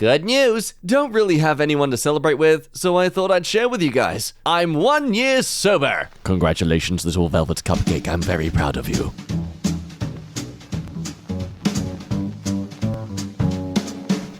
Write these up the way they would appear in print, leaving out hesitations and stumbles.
Good news! Don't really have anyone to celebrate with, so I thought I'd share with you guys. I'm 1 year sober! Congratulations, little velvet cupcake. I'm very proud of you.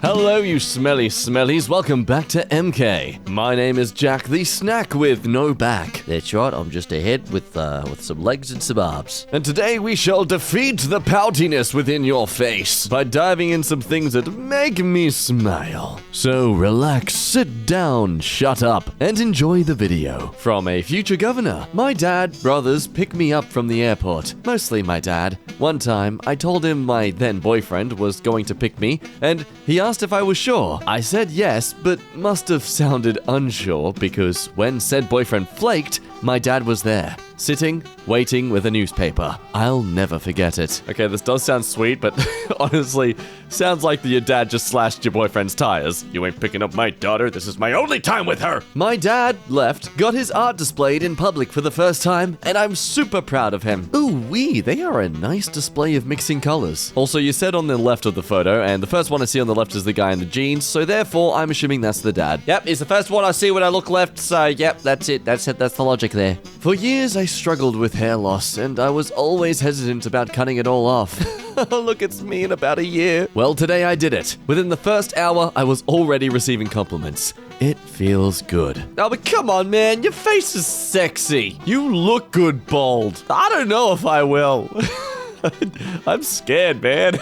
Hello, you smelly smellies. Welcome back to EmKay. My name is Jack, the snack with no back. That's right, I'm just a head with some legs and some arms. And today we shall defeat the poutiness within your face by diving in some things that make me smile. So relax, sit down, shut up, and enjoy the video. From a future governor, my dad, brothers pick me up from the airport. Mostly my dad. One time, I told him my then boyfriend was going to pick me, and he asked if I was sure. I said yes, but must have sounded unsure because when said boyfriend flaked, my dad was there, sitting, waiting with a newspaper. I'll never forget it. Okay, this does sound sweet, but honestly, sounds like your dad just slashed your boyfriend's tires. You ain't picking up my daughter. This is my only time with her. My dad left, got his art displayed in public for the first time, and I'm super proud of him. Ooh wee, they are a nice display of mixing colors. Also, you said on the left of the photo, and the first one I see on the left is the guy in the jeans, so therefore I'm assuming that's the dad. Yep, he's the first one I see when I look left, so yep, that's it, that's the logic there. For years, I struggled with hair loss, and I was always hesitant about cutting it all off. Look, it's me in about a year. Well, today I did it. Within the first hour, I was already receiving compliments. It feels good. Oh, but come on, man. Your face is sexy. You look good bald. I don't know if I will. I'm scared, man.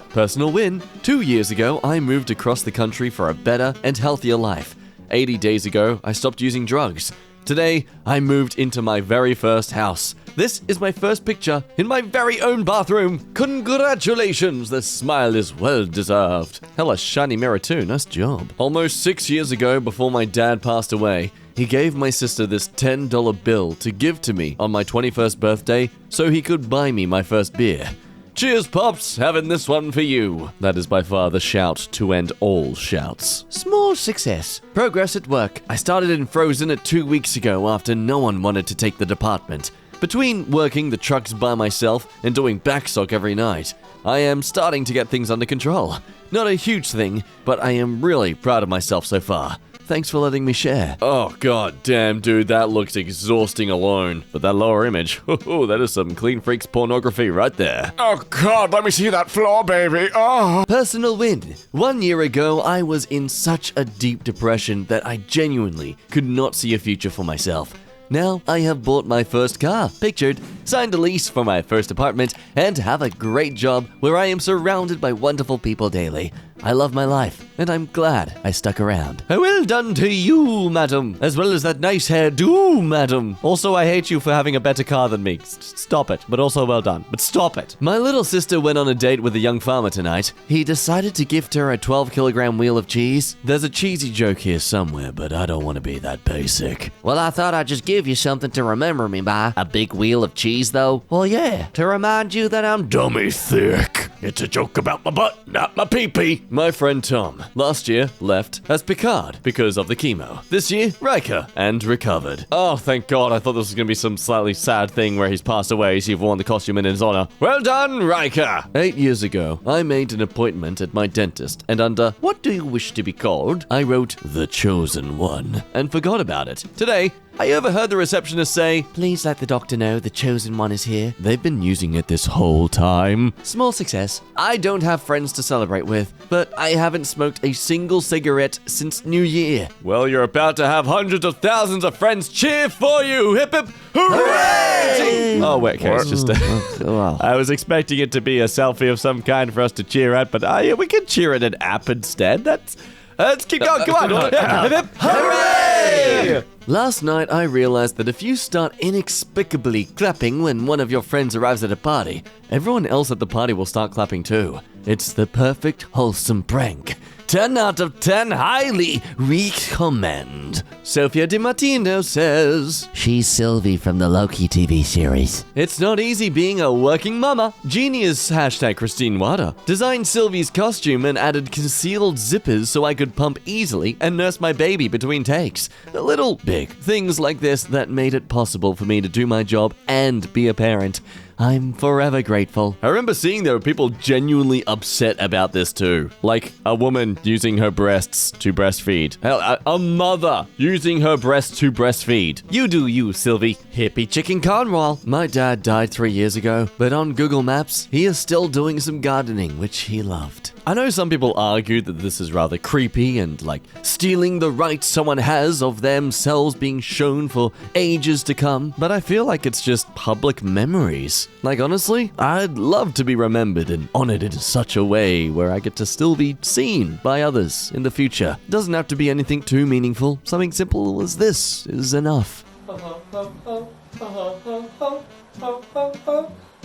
Personal win. 2 years ago, I moved across the country for a better and healthier life. 80 days ago, I stopped using drugs. Today, I moved into my very first house. This is my first picture in my very own bathroom. Congratulations, the smile is well deserved. Hella shiny mirror too, nice job. Almost 6 years ago, before my dad passed away, he gave my sister this $10 bill to give to me on my 21st birthday so he could buy me my first beer. Cheers, Pops, having this one for you. That is by far the shout to end all shouts. Small success. Progress at work. I started in Frozen at 2 weeks ago after no one wanted to take the department. Between working the trucks by myself and doing backstock every night, I am starting to get things under control. Not a huge thing, but I am really proud of myself so far. Thanks for letting me share. Oh, god damn, dude, that looks exhausting alone. But that lower image, that is some clean freaks pornography right there. Oh god, let me see that floor, baby. Oh. Personal win. 1 year ago, I was in such a deep depression that I genuinely could not see a future for myself. Now, I have bought my first car, pictured, signed a lease for my first apartment, and have a great job where I am surrounded by wonderful people daily. I love my life, and I'm glad I stuck around. Well done to you, madam, as well as that nice hairdo, madam. Also, I hate you for having a better car than me. Stop it, but also well done. But stop it. My little sister went on a date with a young farmer tonight. He decided to gift her a 12-kilogram wheel of cheese. There's a cheesy joke here somewhere, but I don't want to be that basic. Well, I thought I'd just give you something to remember me by. A big wheel of cheese, though? Well, yeah, to remind you that I'm dummy thick. It's a joke about my butt, not my pee-pee. My friend Tom, last year, left as Picard because of the chemo. This year, Riker, and recovered. Oh, thank God, I thought this was going to be some slightly sad thing where he's passed away, so you've worn the costume in his honor. Well done, Riker! 8 years ago, I made an appointment at my dentist, and under "What do you wish to be called?" I wrote "The Chosen One," and forgot about it. Today, I overheard the receptionist say, "Please let the doctor know the chosen one is here." They've been using it this whole time. Small success. I don't have friends to celebrate with, but I haven't smoked a single cigarette since New Year. Well, you're about to have hundreds of thousands of friends cheer for you. Hip hip hooray! Oh, wait, okay, it's just I was expecting it to be a selfie of some kind for us to cheer at, but we can cheer at an app instead. Let's keep going, come on. Hip hip hooray! Last night, I realized that if you start inexplicably clapping when one of your friends arrives at a party, everyone else at the party will start clapping too. It's the perfect wholesome prank. 10 out of 10, highly recommend. Sophia DiMartino says, She's Sylvie from the Loki TV series. It's not easy being a working mama. Genius #Christine Wada designed Sylvie's costume and added concealed zippers so I could pump easily and nurse my baby between takes. A little big things like this that made it possible for me to do my job and be a parent. I'm forever grateful. I remember seeing there were people genuinely upset about this too. Like a woman using her breasts to breastfeed. Hell, a mother using her breasts to breastfeed. You do you, Sylvie. Hippie chicken Cornwall. My dad died 3 years ago, but on Google Maps, he is still doing some gardening, which he loved. I know some people argue that this is rather creepy and like stealing the rights someone has of themselves being shown for ages to come, but I feel like it's just public memories. Like honestly, I'd love to be remembered and honored in such a way where I get to still be seen by others in the future. Doesn't have to be anything too meaningful. Something simple as this is enough.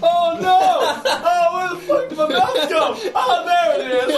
Oh no! Oh, where the fuck did my mouth go? Oh, there it is!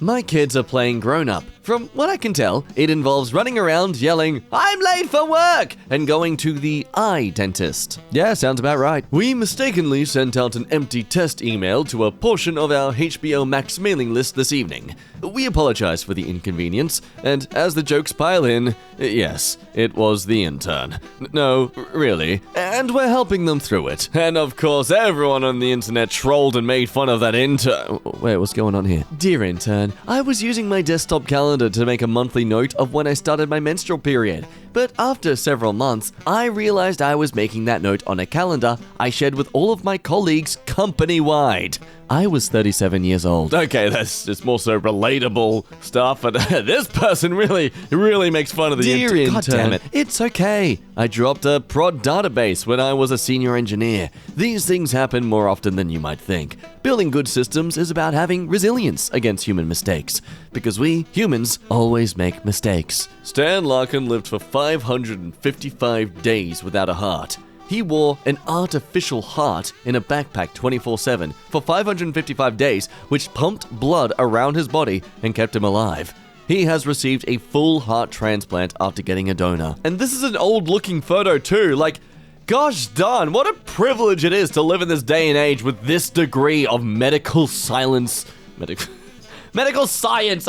My kids are playing grown-up. From what I can tell, it involves running around yelling, "I'm late for work!" and going to the eye dentist. Yeah, sounds about right. We mistakenly sent out an empty test email to a portion of our HBO Max mailing list this evening. We apologize for the inconvenience, and as the jokes pile in, yes, it was the intern. No, really. And we're helping them through it. And of course, everyone on the internet trolled and made fun of that intern. Wait, what's going on here? Dear intern, I was using my desktop calendar to make a monthly note of when I started my menstrual period. But after several months, I realized I was making that note on a calendar I shared with all of my colleagues company-wide. I was 37 years old. Okay, that's just more so relatable stuff, but this person really makes fun of the intern. God damn it. It's okay. I dropped a prod database when I was a senior engineer. These things happen more often than you might think. Building good systems is about having resilience against human mistakes, because we, humans, always make mistakes. Stan Larkin lived for 555 days without a heart. He wore an artificial heart in a backpack 24/7 for 555 days, which pumped blood around his body and kept him alive. He has received a full heart transplant after getting a donor. And this is an old-looking photo too, like, gosh darn, what a privilege it is to live in this day and age with this degree of medical science, I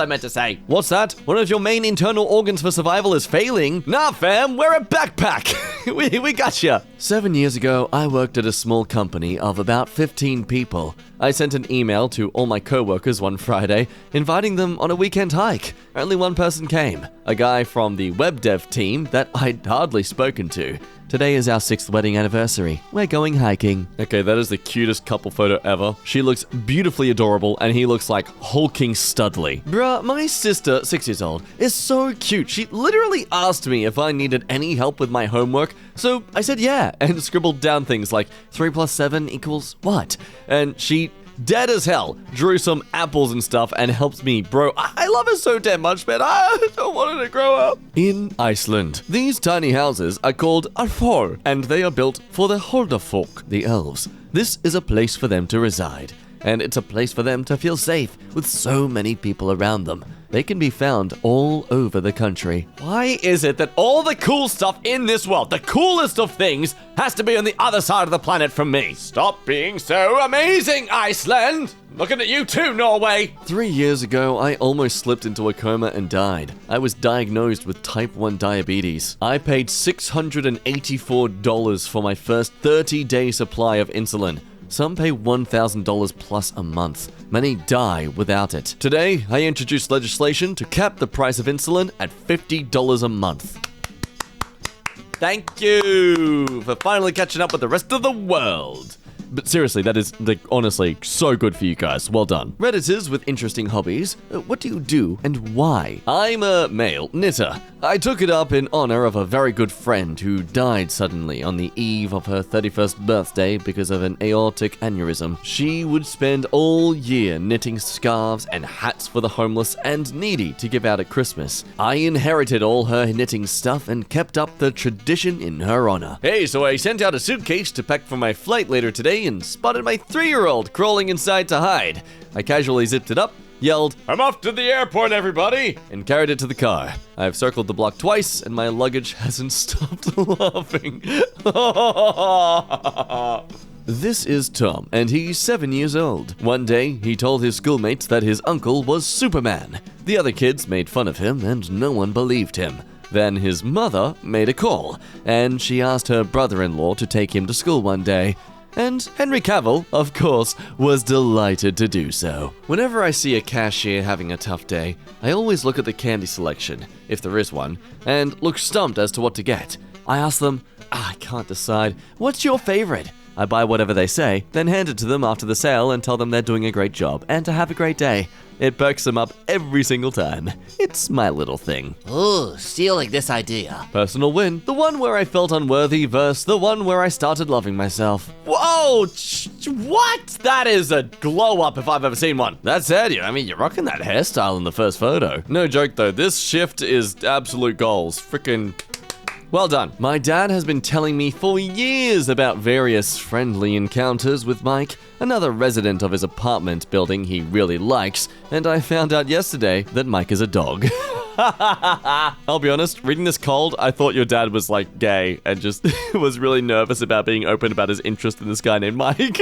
meant to say. What's that? One of your main internal organs for survival is failing? Nah, fam, wear a backpack. we gotcha. 7 years ago, I worked at a small company of about 15 people. I sent an email to all my coworkers one Friday, inviting them on a weekend hike. Only one person came, a guy from the web dev team that I'd hardly spoken to. Today is our 6th wedding anniversary. We're going hiking. Okay, that is the cutest couple photo ever. She looks beautifully adorable, and he looks like hulking Studley. Bruh, my sister, 6 years old, is so cute. She literally asked me if I needed any help with my homework, so I said yeah, and scribbled down things like 3 + 7 = what? And she dead as hell drew some apples and stuff and helps me. Bro, I love her so damn much, man. I don't want her to grow up. In Iceland, these tiny houses are called Arfor, and they are built for the Holdafolk, the elves. This is a place for them to reside, and it's a place for them to feel safe with so many people around them. They can be found all over the country. Why is it that all the cool stuff in this world, the coolest of things, has to be on the other side of the planet from me? Stop being so amazing, Iceland! Looking at you too, Norway! 3 years ago, I almost slipped into a coma and died. I was diagnosed with type 1 diabetes. I paid $684 for my first 30-day supply of insulin. Some pay $1,000 plus a month. Many die without it. Today, I introduced legislation to cap the price of insulin at $50 a month. Thank you for finally catching up with the rest of the world. But seriously, that is, honestly, so good for you guys. Well done. Redditors with interesting hobbies. What do you do and why? I'm a male knitter. I took it up in honor of a very good friend who died suddenly on the eve of her 31st birthday because of an aortic aneurysm. She would spend all year knitting scarves and hats for the homeless and needy to give out at Christmas. I inherited all her knitting stuff and kept up the tradition in her honor. Hey, so I sent out a suitcase to pack for my flight later today and spotted my 3-year-old crawling inside to hide. I casually zipped it up, yelled, "I'm off to the airport, everybody!" and carried it to the car. I've circled the block twice, and my luggage hasn't stopped laughing. This is Tom, and he's 7 years old. One day, he told his schoolmates that his uncle was Superman. The other kids made fun of him, and no one believed him. Then his mother made a call, and she asked her brother-in-law to take him to school one day. And Henry Cavill, of course, was delighted to do so. Whenever I see a cashier having a tough day, I always look at the candy selection, if there is one, and look stumped as to what to get. I ask them, I can't decide, what's your favorite? I buy whatever they say, then hand it to them after the sale and tell them they're doing a great job and to have a great day. It perks them up every single time. It's my little thing. Ooh, stealing this idea. Personal win. The one where I felt unworthy versus the one where I started loving myself. Whoa! What? That is a glow up if I've ever seen one. That said, you're rocking that hairstyle in the first photo. No joke though, this shift is absolute goals. Frickin' well done. My dad has been telling me for years about various friendly encounters with Mike, another resident of his apartment building he really likes, and I found out yesterday that Mike is a dog. I'll be honest, reading this cold, I thought your dad was like gay and just was really nervous about being open about his interest in this guy named Mike.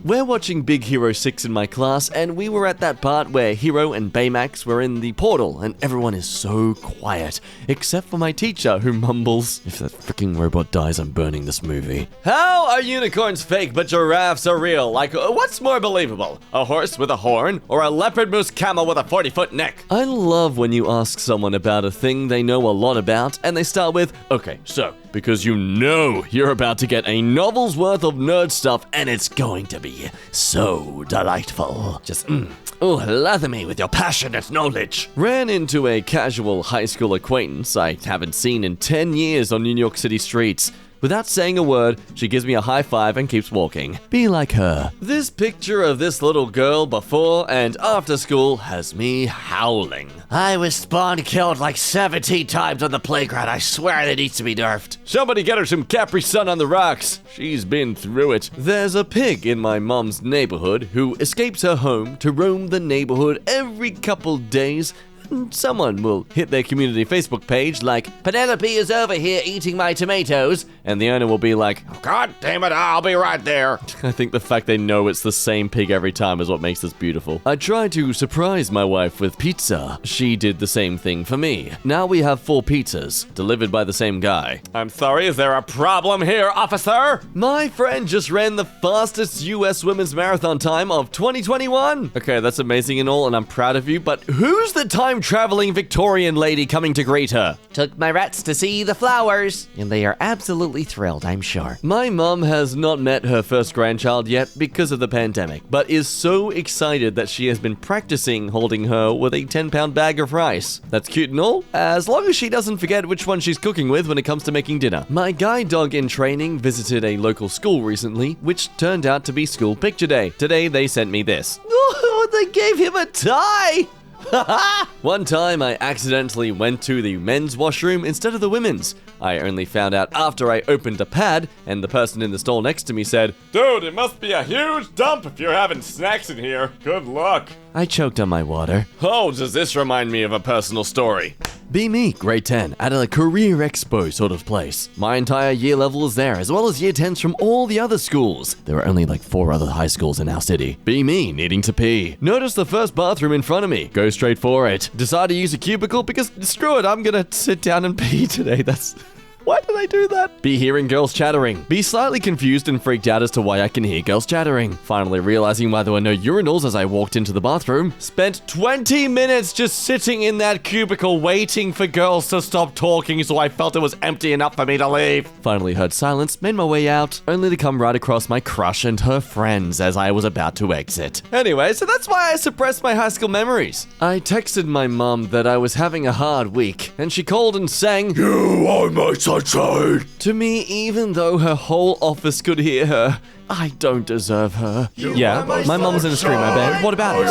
We're watching Big Hero 6 in my class, and we were at that part where Hero and Baymax were in the portal, and everyone is so quiet, except for my teacher, who mumbles, if that freaking robot dies, I'm burning this movie. How are unicorns fake but giraffes are real? Like, what's more believable? A horse with a horn, or a leopard moose camel with a 40-foot neck? I love when you ask someone about a thing they know a lot about, and they start with, okay, so, because you know you're about to get a novel's worth of nerd stuff, and it's going to be so delightful. Just, lather me with your passionate knowledge. Ran into a casual high school acquaintance I haven't seen in 10 years on New York City streets. Without saying a word, she gives me a high five and keeps walking. Be like her. This picture of this little girl before and after school has me howling. I was spawn killed like 17 times on the playground. I swear that needs to be nerfed. Somebody get her some Capri Sun on the rocks. She's been through it. There's a pig in my mom's neighborhood who escapes her home to roam the neighborhood every couple days. Someone will hit their community Facebook page like, Penelope is over here eating my tomatoes, and the owner will be like, oh, God damn it, I'll be right there. I think the fact they know it's the same pig every time is what makes this beautiful. I tried to surprise my wife with pizza. She did the same thing for me. Now we have 4 pizzas, delivered by the same guy. I'm sorry, is there a problem here, officer? My friend just ran the fastest US women's marathon time of 2021. Okay, that's amazing and all, and I'm proud of you, but who's the time-traveling Victorian lady coming to greet her? Took my rats to see the flowers, and they are absolutely thrilled, I'm sure. My mom has not met her first grandchild yet because of the pandemic, but is so excited that she has been practicing holding her with a 10-pound bag of rice. That's cute and all, as long as she doesn't forget which one she's cooking with when it comes to making dinner. My guide dog in training visited a local school recently, which turned out to be school picture day. Today they sent me this. Oh, they gave him a tie! One time I accidentally went to the men's washroom instead of the women's. I only found out after I opened a pad and the person in the stall next to me said, dude, it must be a huge dump if you're having snacks in here. Good luck. I choked on my water. Oh, does this remind me of a personal story? Be me, grade 10, at a career expo sort of place. My entire year level is there, as well as year 10s from all the other schools. There are only like 4 other high schools in our city. Be me, needing to pee. Notice the first bathroom in front of me. Go straight for it. Decide to use a cubicle because screw it, I'm gonna sit down and pee today. Why did I do that? Be hearing girls chattering. Be slightly confused and freaked out as to why I can hear girls chattering. Finally realizing why there were no urinals as I walked into the bathroom. Spent 20 minutes just sitting in that cubicle waiting for girls to stop talking so I felt it was empty enough for me to leave. Finally heard silence, made my way out, only to come right across my crush and her friends as I was about to exit. Anyway, so that's why I suppressed my high school memories. I texted my mom that I was having a hard week, and she called and sang, "You are my sunshine," to me, even though her whole office could hear her. I don't deserve her. Yeah, my mom's in a screamo band. What about it?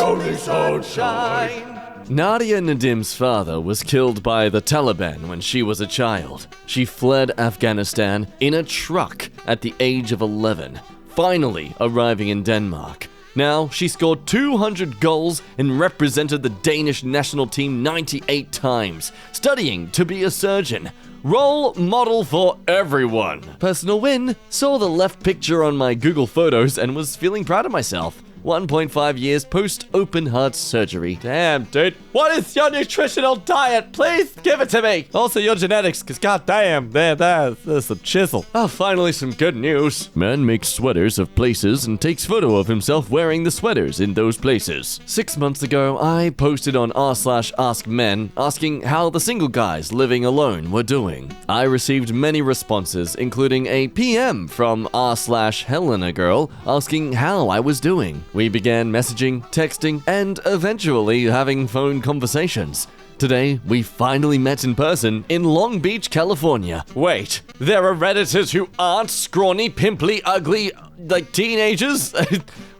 Nadia Nadim's father was killed by the Taliban when she was a child. She fled Afghanistan in a truck at the age of 11, finally arriving in Denmark. Now, she scored 200 goals and represented the Danish national team 98 times, studying to be a surgeon. Role model for everyone. Personal win, saw the left picture on my Google Photos and was feeling proud of myself. 1.5 years post open heart surgery. Damn, dude. What is your nutritional diet? Please give it to me. Also, your genetics, because goddamn, there's some chisel. Oh, finally some good news. Man makes sweaters of places and takes photo of himself wearing the sweaters in those places. 6 months ago, I posted on r/askmen asking how the single guys living alone were doing. I received many responses, including a PM from r/Helena girl asking how I was doing. We began messaging, texting, and eventually having phone conversations. Today, we finally met in person in Long Beach, California. Wait, there are Redditors who aren't scrawny, pimply, ugly, like teenagers?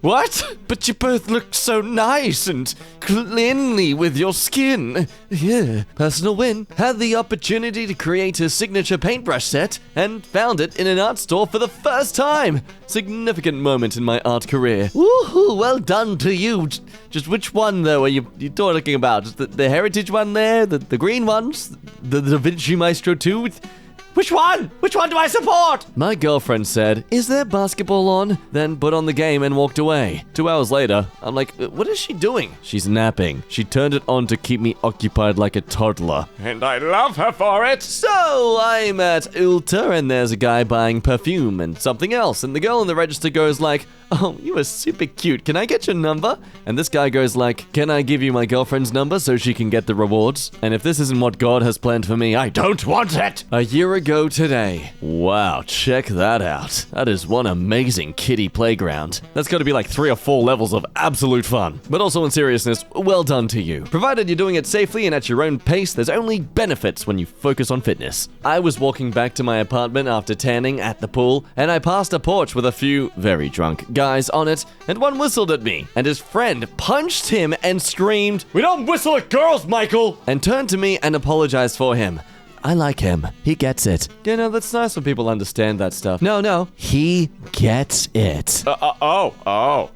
What? But you both look so nice and cleanly with your skin. Yeah. Personal win. Had the opportunity to create a signature paintbrush set and found it in an art store for the first time. Significant moment in my art career. Woohoo, well done to you. Just which one, though, are you talking about? Just the Heritage one there? The green ones? The Da Vinci Maestro 2? Which one? Which one do I support? My girlfriend said, "Is there basketball on?" Then put on the game and walked away. 2 hours later, I'm like, what is she doing? She's napping. She turned it on to keep me occupied like a toddler. And I love her for it. So I'm at Ulta and there's a guy buying perfume and something else. And the girl in the register goes like, "Oh, you are super cute. Can I get your number?" And this guy goes like, "Can I give you my girlfriend's number so she can get the rewards?" And if this isn't what God has planned for me, I don't want it. A year ago today. Wow, check that out. That is one amazing kiddie playground. That's got to be like 3 or 4 levels of absolute fun. But also in seriousness, well done to you. Provided you're doing it safely and at your own pace, there's only benefits when you focus on fitness. I was walking back to my apartment after tanning at the pool, and I passed a porch with a few very drunk guys on it, and one whistled at me, and his friend punched him and screamed, "We don't whistle at girls, Michael!" and turned to me and apologized for him. I like him. He gets it. You know, that's nice when people understand that stuff. No. He gets it.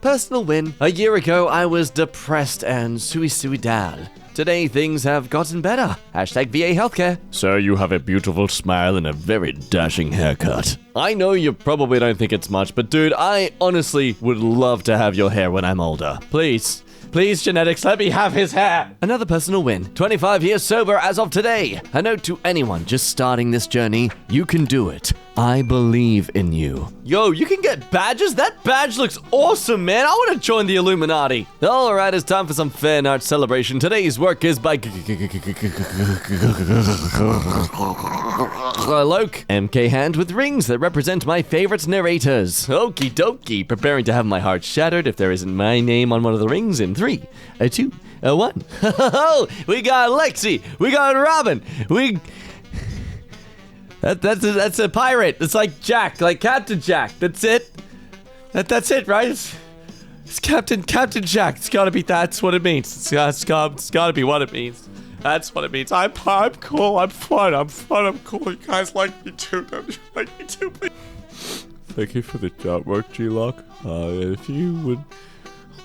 Personal win. A year ago, I was depressed and suicidal. Today, things have gotten better. Hashtag VA Healthcare. So you have a beautiful smile and a very dashing haircut. I know you probably don't think it's much, but dude, I honestly would love to have your hair when I'm older. Please. Please, genetics, let me have his hair. Another personal win. 25 years sober as of today. A note to anyone just starting this journey. You can do it. I believe in you. Yo, you can get badges? That badge looks awesome, man. I want to join the Illuminati. All right, it's time for some fan art celebration. Today's work is by Loke. EmKay hand with rings that represent my favorite narrators. Okie dokie. Preparing to have my heart shattered if there isn't my name on one of the rings in 3, 2, 1. We got Lexi. We got Robin. That's a pirate. It's like Jack, like Captain Jack. That's it. That's it, right? It's Captain Jack. It's gotta be. That's what it means. It's gotta be what it means. That's what it means. I'm cool. I'm fun. I'm cool. You guys like me too. Don't you like me too, please? Thank you for the artwork, G-Lock. If you would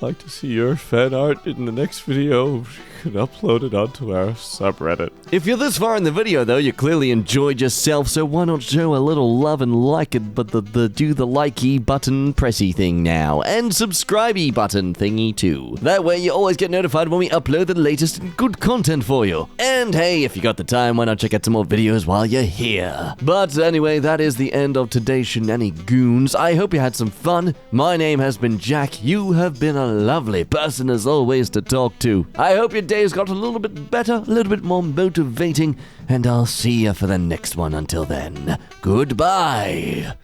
like to see your fan art in the next video, you can upload it onto our subreddit. If you're this far in the video, though, you clearly enjoyed yourself, so why not show a little love and like it, but do the likey button pressy thing now, and subscribey button thingy too. That way you always get notified when we upload the latest and good content for you. And hey, if you got the time, why not check out some more videos while you're here? But anyway, that is the end of today's shenanigans. I hope you had some fun. My name has been Jack. You have been a lovely person as always to talk to. I hope your day's got a little bit better, a little bit more motivating, and I'll see you for the next one. Until then, goodbye.